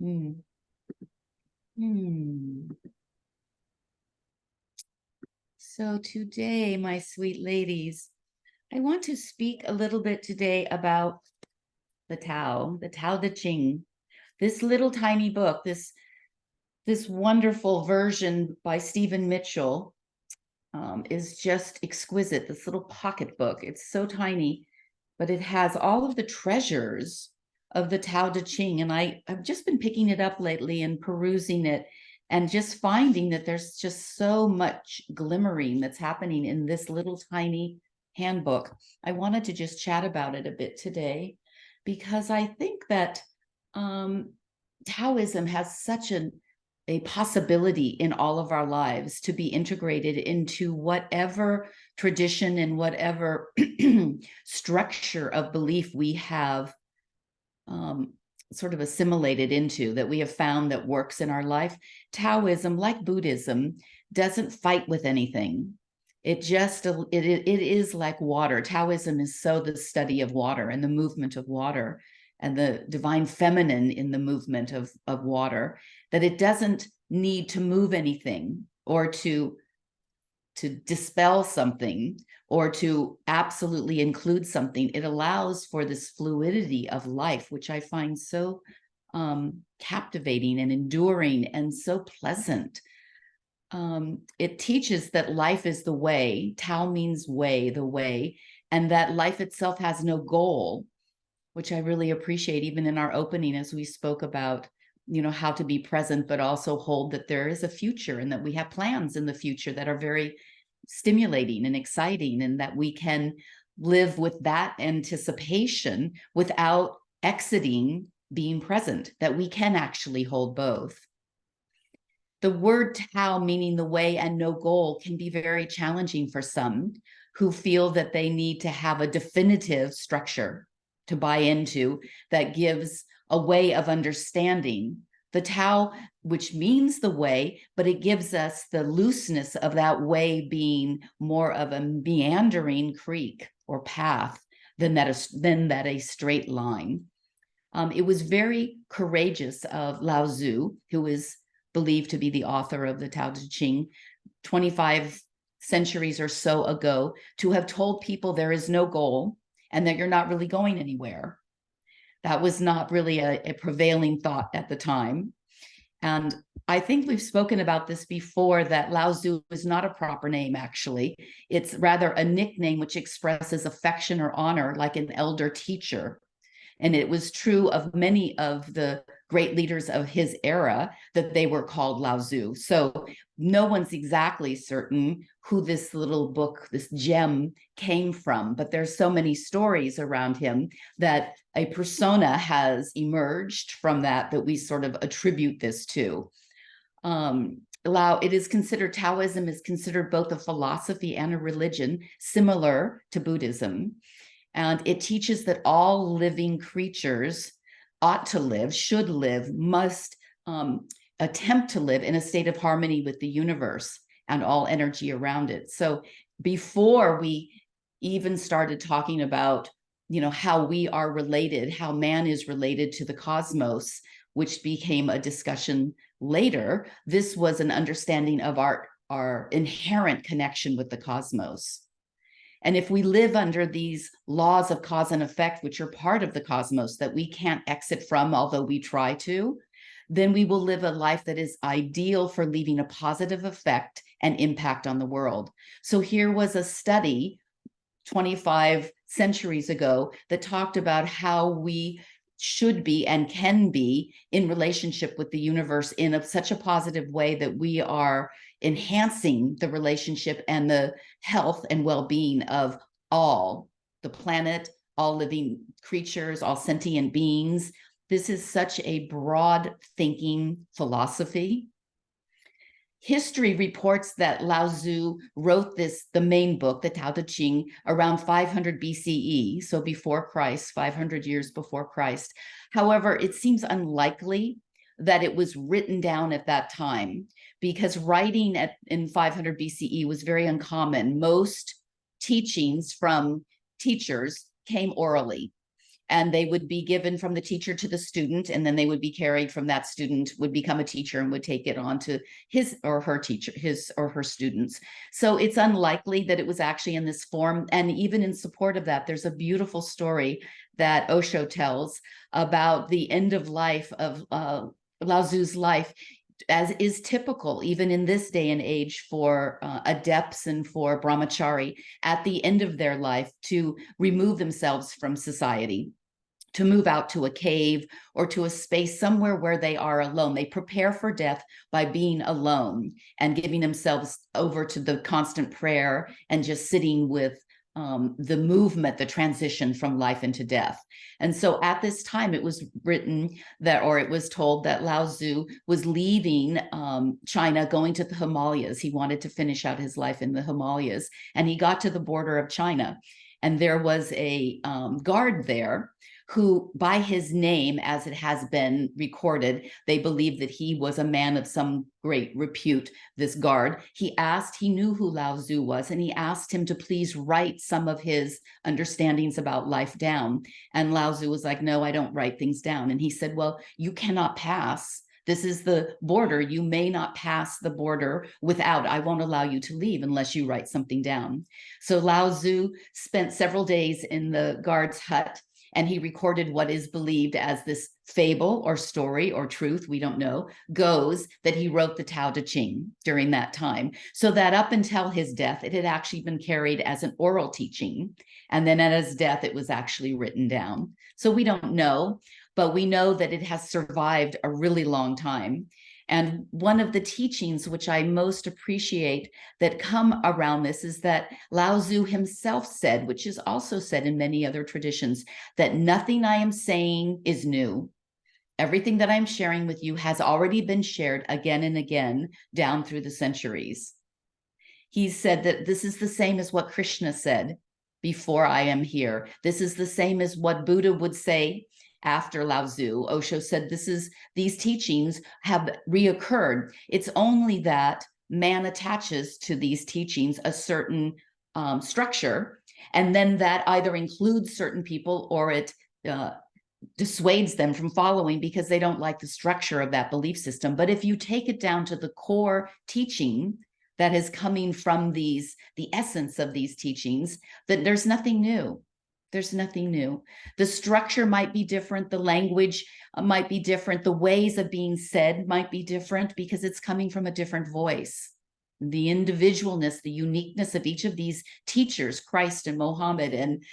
Mm. Hmm. So today, my sweet ladies, I want to speak a little bit today about the Tao De Ching, this little tiny book, this wonderful version by Stephen Mitchell is just exquisite. This little pocket book, it's so tiny, but it has all of the treasures of the Tao Te Ching. And I've just been picking it up lately and perusing it and just finding that there's just so much glimmering that's happening in this little tiny handbook. I wanted to just chat about it a bit today because I think that um, Taoism has such a possibility in all of our lives to be integrated into whatever tradition and whatever structure of belief we have sort of assimilated into, that we have found that works in our life. Taoism, like Buddhism, doesn't fight with anything. It is like water. Taoism is so the study of water and the movement of water and the divine feminine in the movement of water, that it doesn't need to move anything or to dispel something or to absolutely include something. It allows for this fluidity of life, which I find so captivating and enduring and so pleasant. It teaches that life is the way. Tao means way, the way, and that life itself has no goal, which I really appreciate. Even in our opening, as we spoke about, how to be present, but also hold that there is a future and that we have plans in the future that are very stimulating and exciting, and that we can live with that anticipation without exiting being present, that we can actually hold both. The word Tao, meaning the way and no goal, can be very challenging for some who feel that they need to have a definitive structure to buy into that gives a way of understanding the Tao, which means the way, but it gives us the looseness of that way being more of a meandering creek or path than that a straight line. It was very courageous of Lao Tzu, who is believed to be the author of the Tao Te Ching, 25 centuries or so ago, to have told people there is no goal and that you're not really going anywhere. That was not really a prevailing thought at the time. And I think we've spoken about this before, that Lao Tzu is not a proper name, actually. It's rather a nickname which expresses affection or honor, like an elder teacher. And it was true of many of the great leaders of his era that they were called Lao Tzu. So no one's exactly certain who this little book, this gem, came from, but there's so many stories around him that a persona has emerged from that we sort of attribute this to. It is considered, Taoism is considered both a philosophy and a religion, similar to Buddhism. And it teaches that all living creatures ought to live, should live, must attempt to live in a state of harmony with the universe and all energy around it. So before we even started talking about, how we are related, how man is related to the cosmos, which became a discussion later, this was an understanding of our inherent connection with the cosmos. And if we live under these laws of cause and effect, which are part of the cosmos that we can't exit from, although we try to, then we will live a life that is ideal for leaving a positive effect and impact on the world. So here was a study 25 centuries ago that talked about how we should be and can be in relationship with the universe in such a positive way that we are enhancing the relationship and the health and well-being of all the planet, all living creatures, all sentient beings. This is such a broad thinking philosophy. History reports that Lao Tzu wrote the main book, the Tao Te Ching, around 500 BCE, so before Christ, 500 years before Christ. However, it seems unlikely that it was written down at that time, because writing in 500 BCE was very uncommon. Most teachings from teachers came orally. and they would be given from the teacher to the student, and then they would be carried from that student, would become a teacher and would take it on to his or her teacher, his or her students. So it's unlikely that it was actually in this form. And even in support of that, there's a beautiful story that Osho tells about the end of life of Lao Tzu's life, as is typical even in this day and age for adepts and for brahmachari at the end of their life, to remove themselves from society, to move out to a cave or to a space somewhere where they are alone. They prepare for death by being alone and giving themselves over to the constant prayer and just sitting with the movement, the transition from life into death. And so at this time, it was written that, or it was told that Lao Tzu was leaving China, going to the Himalayas. He wanted to finish out his life in the Himalayas, and he got to the border of China. And there was a guard there who, by his name, as it has been recorded, they believed that he was a man of some great repute, this guard. He knew who Lao Tzu was, and he asked him to please write some of his understandings about life down. And Lao Tzu was like, no, I don't write things down. And he said, well, you cannot pass. This is the border. You may not pass the border without, I won't allow you to leave unless you write something down. So Lao Tzu spent several days in the guard's hut, and he recorded what is believed as this fable or story or truth, we don't know, goes that he wrote the Tao De Ching during that time. So that up until his death, it had actually been carried as an oral teaching. And then at his death, it was actually written down. So we don't know, but we know that it has survived a really long time. And one of the teachings which I most appreciate that come around this is that Lao Tzu himself said, which is also said in many other traditions, that nothing I am saying is new. Everything that I'm sharing with you has already been shared again and again down through the centuries. He said that this is the same as what Krishna said before I am here. This is the same as what Buddha would say after Lao Tzu. Osho said these teachings have reoccurred. It's only that man attaches to these teachings a certain structure, and then that either includes certain people or it dissuades them from following because they don't like the structure of that belief system. But if you take it down to the core teaching that is coming from the essence of these teachings, that there's nothing new. There's nothing new. The structure might be different. The language might be different. The ways of being said might be different because it's coming from a different voice. The individualness, the uniqueness of each of these teachers, Christ and Mohammed and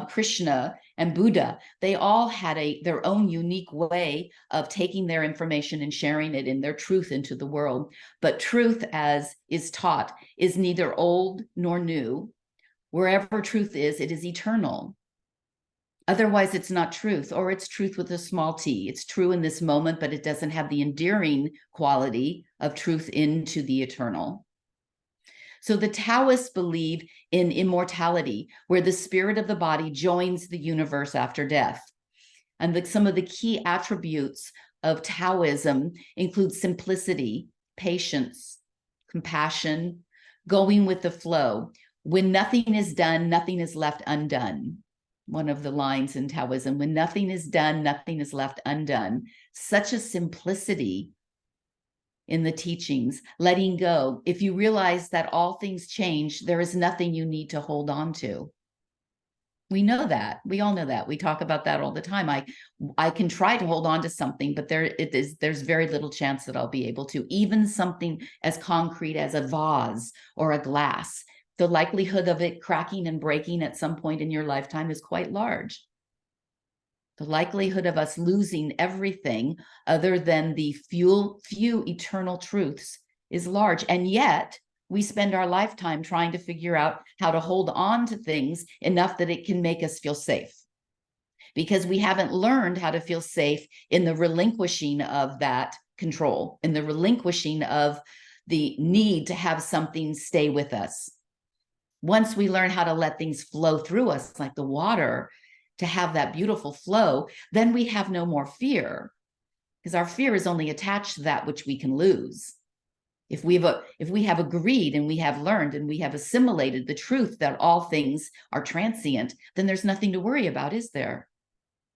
Krishna and Buddha, they all had their own unique way of taking their information and sharing it in their truth into the world. But truth, as is taught, is neither old nor new. Wherever truth is, it is eternal. Otherwise, it's not truth, or it's truth with a small t. It's true in this moment, but it doesn't have the endearing quality of truth into the eternal. So the Taoists believe in immortality, where the spirit of the body joins the universe after death. And some of the key attributes of Taoism include simplicity, patience, compassion, going with the flow. When nothing is done, nothing is left undone. One of the lines in Taoism, when nothing is done, nothing is left undone. Such a simplicity in the teachings, letting go. If you realize that all things change, there is nothing you need to hold on to. We know that. We all know that. We talk about that all the time. I can try to hold on to something, but there's very little chance that I'll be able to. Even something as concrete as a vase or a glass, the likelihood of it cracking and breaking at some point in your lifetime is quite large. The likelihood of us losing everything other than the few eternal truths is large. And yet we spend our lifetime trying to figure out how to hold on to things enough that it can make us feel safe, because we haven't learned how to feel safe in the relinquishing of that control, in the relinquishing of the need to have something stay with us. Once we learn how to let things flow through us like the water, to have that beautiful flow, then we have no more fear, because our fear is only attached to that which we can lose. If we have agreed and we have learned and we have assimilated the truth that all things are transient, then there's nothing to worry about, is there?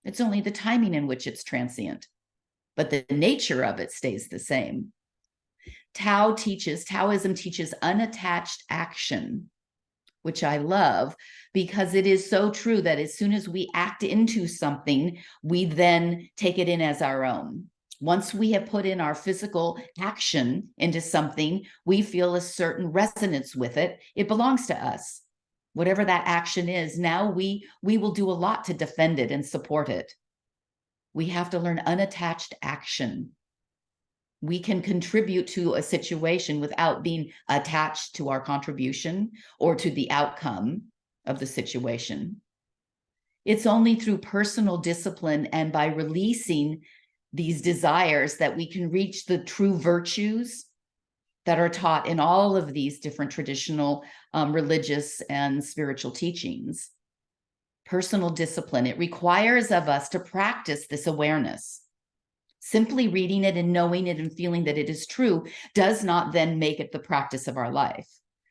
It's only the timing in which it's transient, but the nature of it stays the same. Taoism teaches unattached action, which I love because it is so true that as soon as we act into something, we then take it in as our own. Once we have put in our physical action into something, we feel a certain resonance with it. It belongs to us. Whatever that action is, now we will do a lot to defend it and support it. We have to learn unattached action. We can contribute to a situation without being attached to our contribution or to the outcome of the situation. It's only through personal discipline and by releasing these desires that we can reach the true virtues that are taught in all of these different traditional religious and spiritual teachings. Personal discipline, it requires of us to practice this awareness. Simply reading it and knowing it and feeling that it is true does not then make it the practice of our life.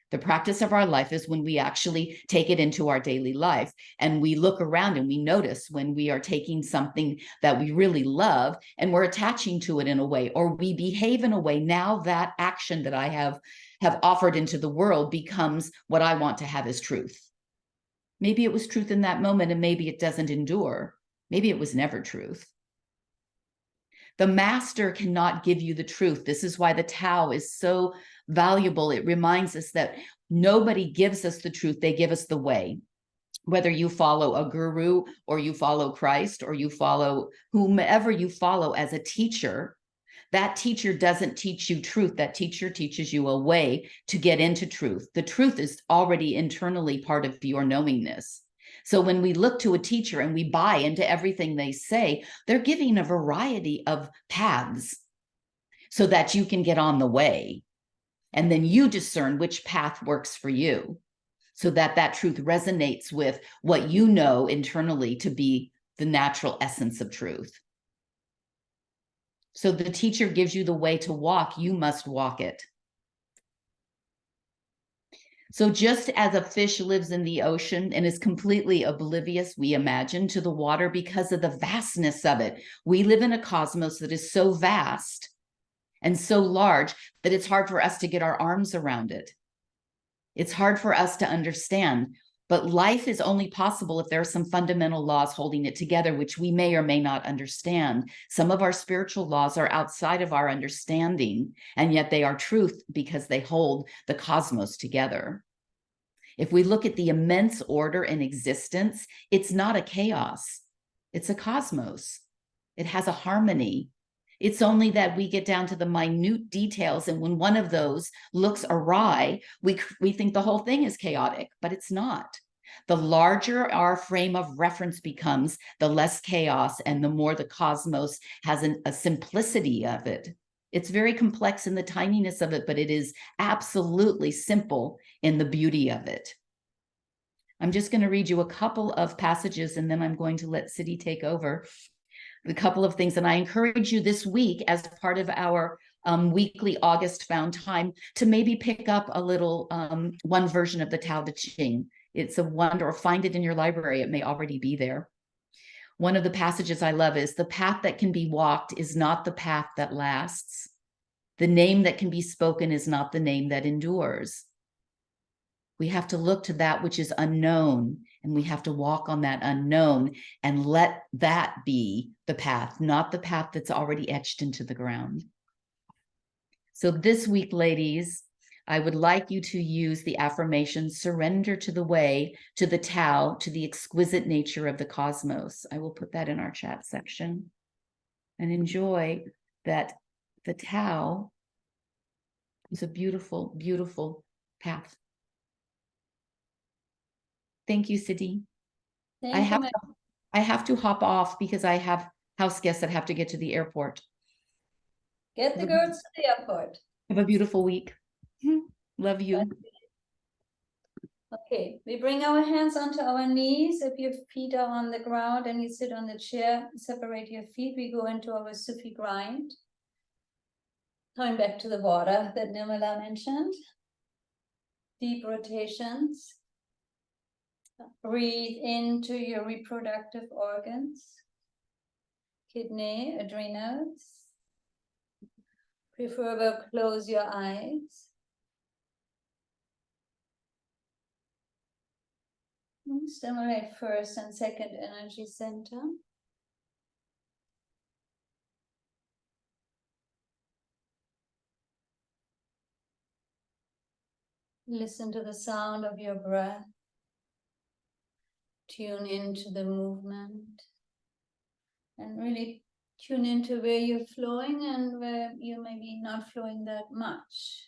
The practice of our life is when we actually take it into our daily life and we look around and we notice when we are taking something that we really love and we're attaching to it in a way, or we behave in a way. Now that action that I have offered into the world becomes what I want to have as truth. Maybe it was truth in that moment and maybe it doesn't endure. Maybe it was never truth. The master cannot give you the truth. This is why the Tao is so valuable. It reminds us that nobody gives us the truth. They give us the way. Whether you follow a guru or you follow Christ or you follow whomever you follow as a teacher, that teacher doesn't teach you truth. That teacher teaches you a way to get into truth. The truth is already internally part of your knowingness. So when we look to a teacher and we buy into everything they say, they're giving a variety of paths so that you can get on the way. And then you discern which path works for you so that that truth resonates with what you know internally to be the natural essence of truth. So the teacher gives you the way to walk, you must walk it. So just as a fish lives in the ocean and is completely oblivious, we imagine, to the water because of the vastness of it, we live in a cosmos that is so vast and so large that it's hard for us to get our arms around it. It's hard for us to understand, but life is only possible if there are some fundamental laws holding it together, which we may or may not understand. Some of our spiritual laws are outside of our understanding, and yet they are truth because they hold the cosmos together. If we look at the immense order in existence, it's not a chaos. It's a cosmos. It has a harmony. It's only that we get down to the minute details, and when one of those looks awry, we think the whole thing is chaotic, but it's not. The larger our frame of reference becomes, the less chaos and the more the cosmos has a simplicity of it. It's very complex in the tininess of it, but it is absolutely simple in the beauty of it. I'm just going to read you a couple of passages and then I'm going to let Siddhi take over. A couple of things, and I encourage you this week as part of our weekly August found time to maybe pick up a little one version of the Tao Te Ching. It's a wonder, or find it in your library. It may already be there. One of the passages I love is, the path that can be walked is not the path that lasts. The name that can be spoken is not the name that endures. We have to look to that which is unknown, and we have to walk on that unknown and let that be the path, not the path that's already etched into the ground. So this week, ladies, I would like you to use the affirmation, surrender to the way, to the Tao, to the exquisite nature of the cosmos. I will put that in our chat section. And enjoy that the Tao is a beautiful, beautiful path. Thank you, Siddhi. I have to hop off because I have house guests that have to get to the airport. Get the girls to the airport. Have a beautiful week. Love you. Okay, we bring our hands onto our knees. If your feet are on the ground and you sit on the chair, separate your feet. We go into our Sufi grind. Coming back to the water that Nirmala mentioned. Deep rotations. Breathe into your reproductive organs. kidney, adrenals. Preferable close your eyes. And stimulate first and second energy center. Listen to the sound of your breath. Tune into the movement. And really tune into where you're flowing and where you may be not flowing that much.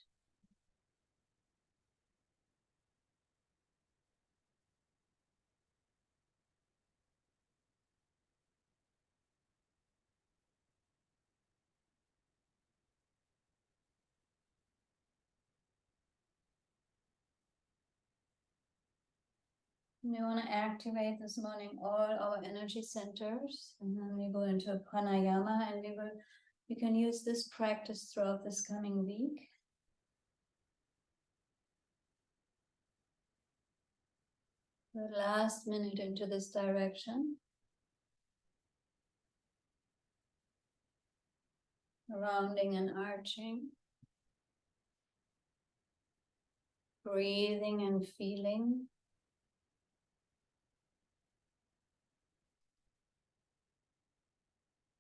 We want to activate this morning all our energy centers, and then we go into a pranayama, and we can use this practice throughout this coming week. The last minute into this direction. Rounding and arching. Breathing and feeling.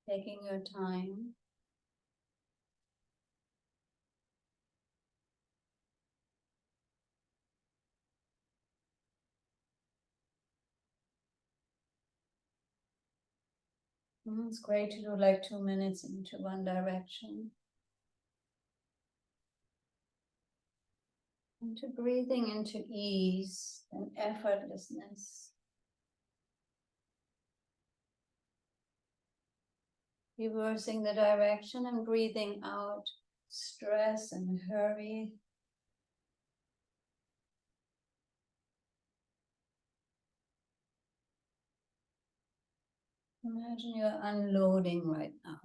Taking your time. It's great to do like 2 minutes into one direction. Into breathing into ease and effortlessness. Reversing the direction and breathing out stress and hurry. Imagine you're unloading right now.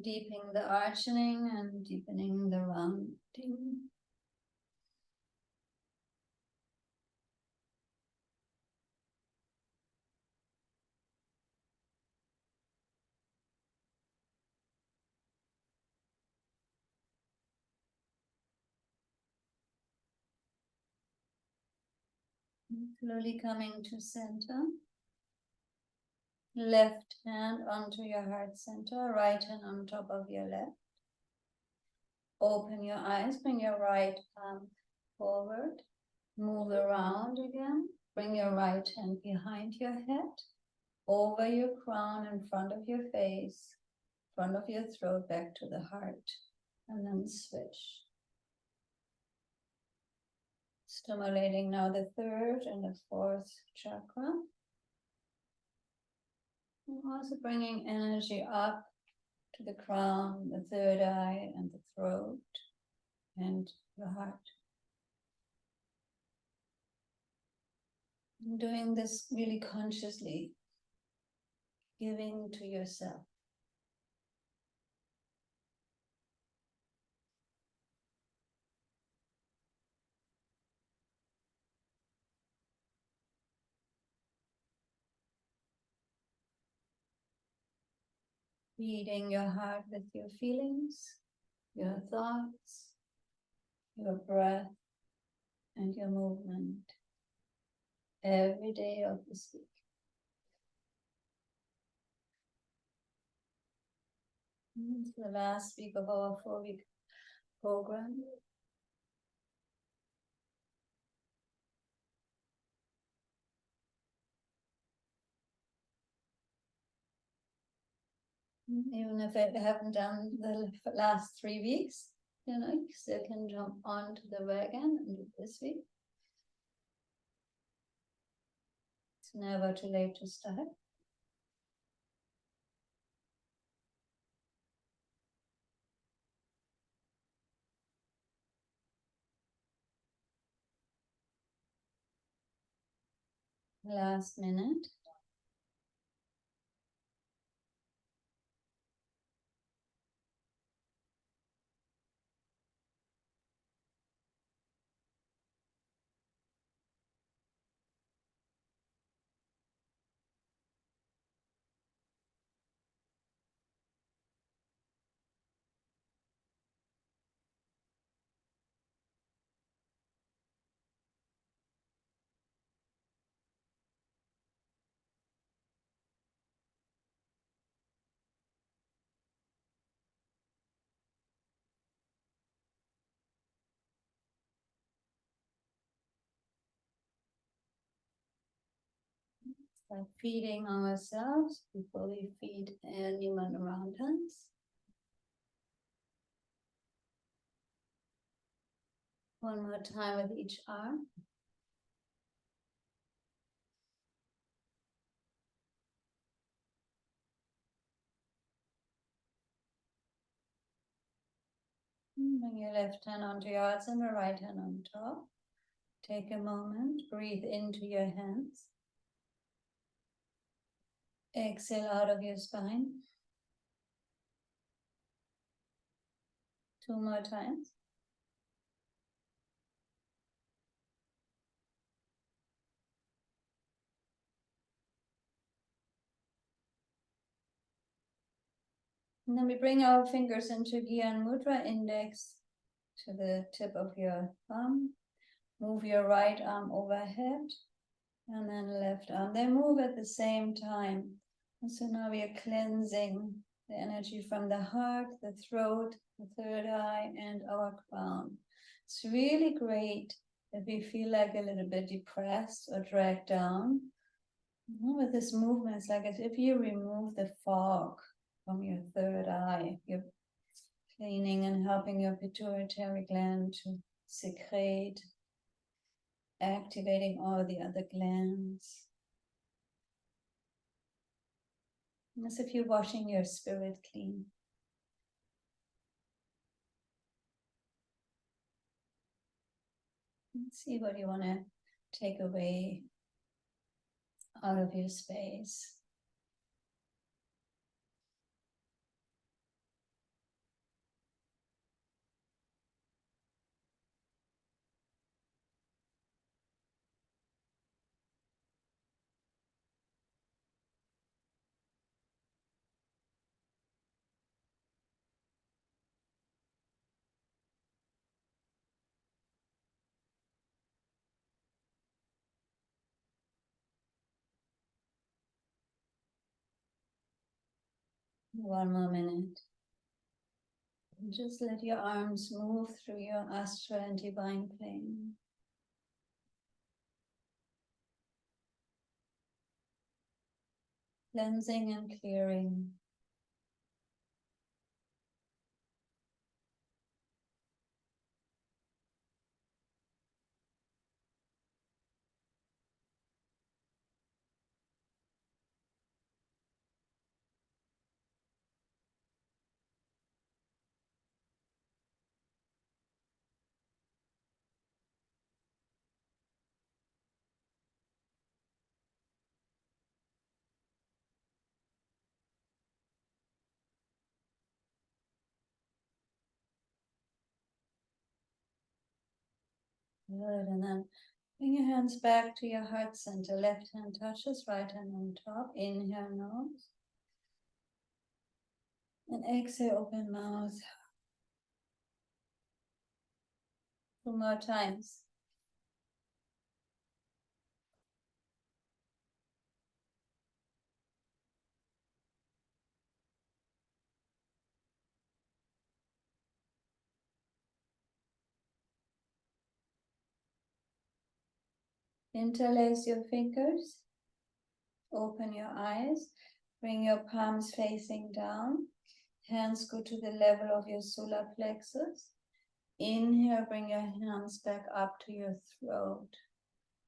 Deepening the arching and deepening the rounding. Slowly coming to center. Left hand onto your heart center, right hand on top of your left. Open your eyes, bring your right arm forward. Move around again. Bring your right hand behind your head, over your crown, in front of your face, front of your throat, back to the heart, and then switch. Stimulating now the third and the fourth chakra. And also bringing energy up to the crown, the third eye, and the throat, and the heart. And doing this really consciously, giving to yourself. Feeding your heart with your feelings, your thoughts, your breath, and your movement every day of this week. It's the last week of our 4-week program. Even if I haven't done the last 3 weeks, you still can jump onto the wagon and do this week. It's never too late to start. Last minute. By feeding ourselves before we feed anyone around us. One more time with each arm. Bring your left hand onto your heart and the right hand on top. Take a moment, breathe into your hands. Exhale out of your spine. 2 more times. And then we bring our fingers into Gyan Mudra, index to the tip of your thumb. Move your right arm overhead and then left arm. They move at the same time. And so now we are cleansing the energy from the heart, the throat, the third eye, and our crown. It's really great if we feel like a little bit depressed or dragged down. With this movement, it's like as if you remove the fog from your third eye. You're cleaning and helping your pituitary gland to secrete, activating all the other glands. As if you're washing your spirit clean. Let's see what you want to take away out of your space. One more minute. Just let your arms move through your astral and divine plane. Cleansing and clearing. Good, and then bring your hands back to your heart center. Left hand touches, right hand on top. Inhale, nose. And exhale, open mouth. 2 more times. Interlace your fingers. Open your eyes. Bring your palms facing down. Hands go to the level of your solar plexus. Inhale, bring your hands back up to your throat.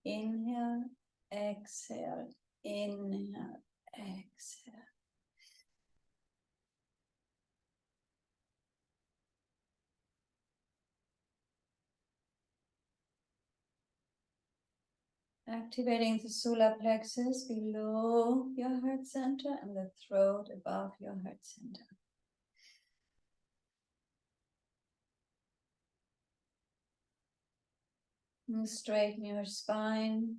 Inhale, exhale, inhale, exhale. Activating the solar plexus below your heart center and the throat above your heart center. And straighten your spine.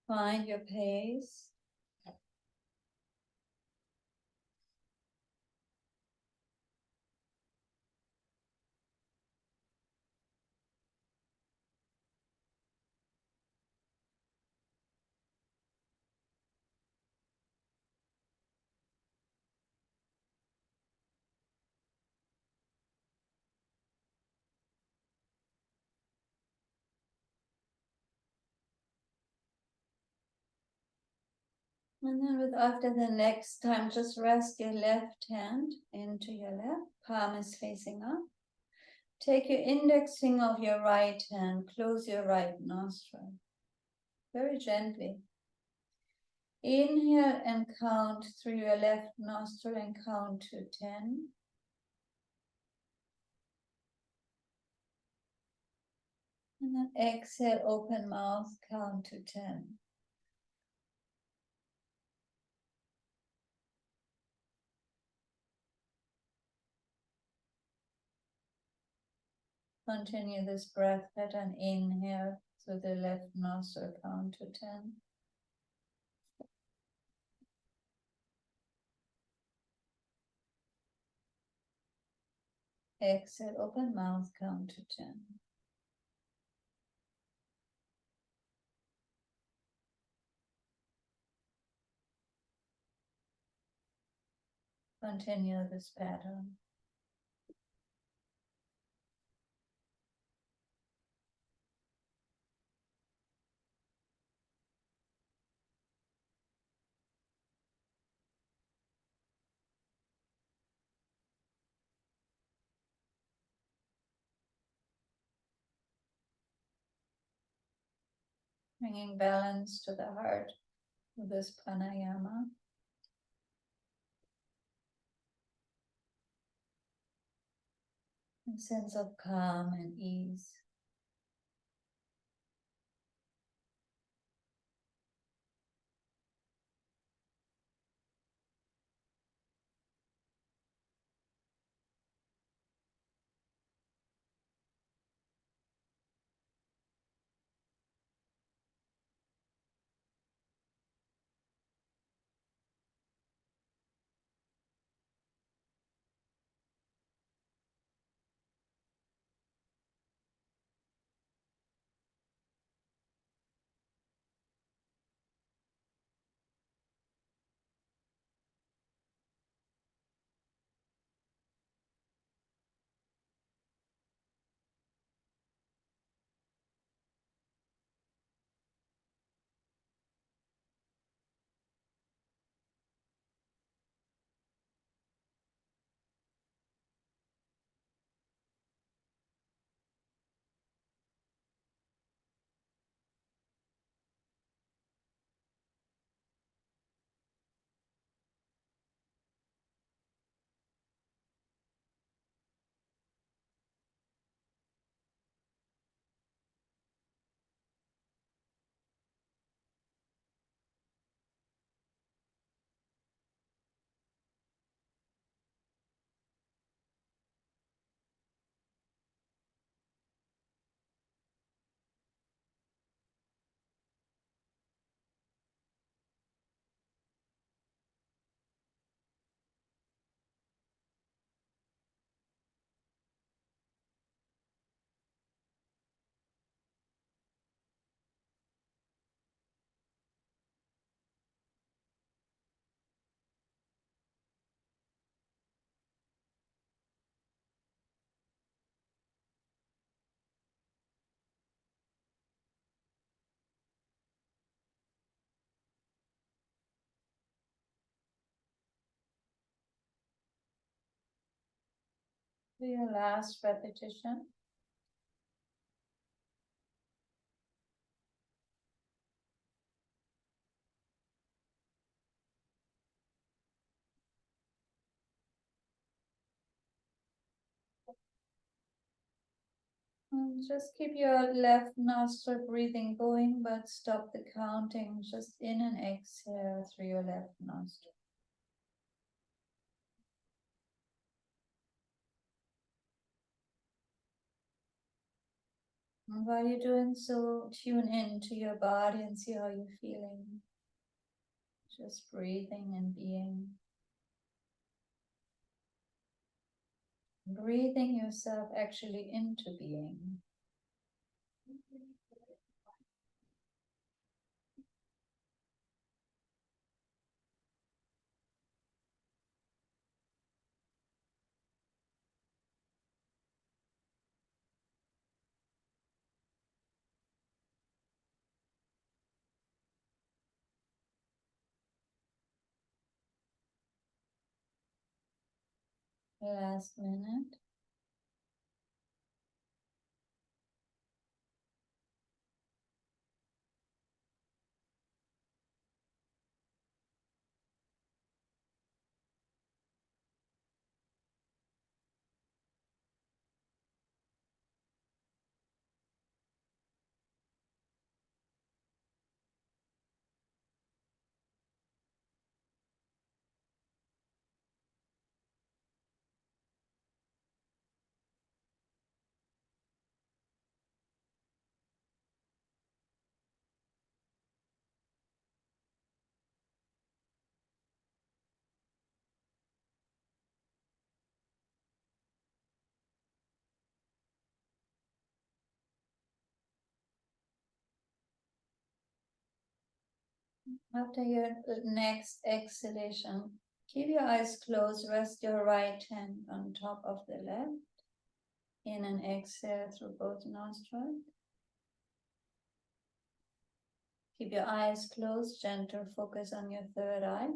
Find your pace. And then after the next time, just rest your left hand into your lap. Palm is facing up. Take your index finger of your right hand. Close your right nostril. Very gently. Inhale and count through your left nostril and count to 10. And then exhale, open mouth, count to 10. Continue this breath pattern. Inhale through the left nostril, count to 10. Exhale, open mouth, count to 10. Continue this pattern. Bringing balance to the heart with this pranayama. A sense of calm and ease. Do your last repetition. And just keep your left nostril breathing going, but stop the counting. Just in and exhale through your left nostril. And while you're doing so, tune in to your body and see how you're feeling. Just breathing and being. Breathing yourself actually into being. Last minute. After your next exhalation, keep your eyes closed. Rest your right hand on top of the left. In and exhale through both nostrils. Keep your eyes closed, gentle focus on your third eye.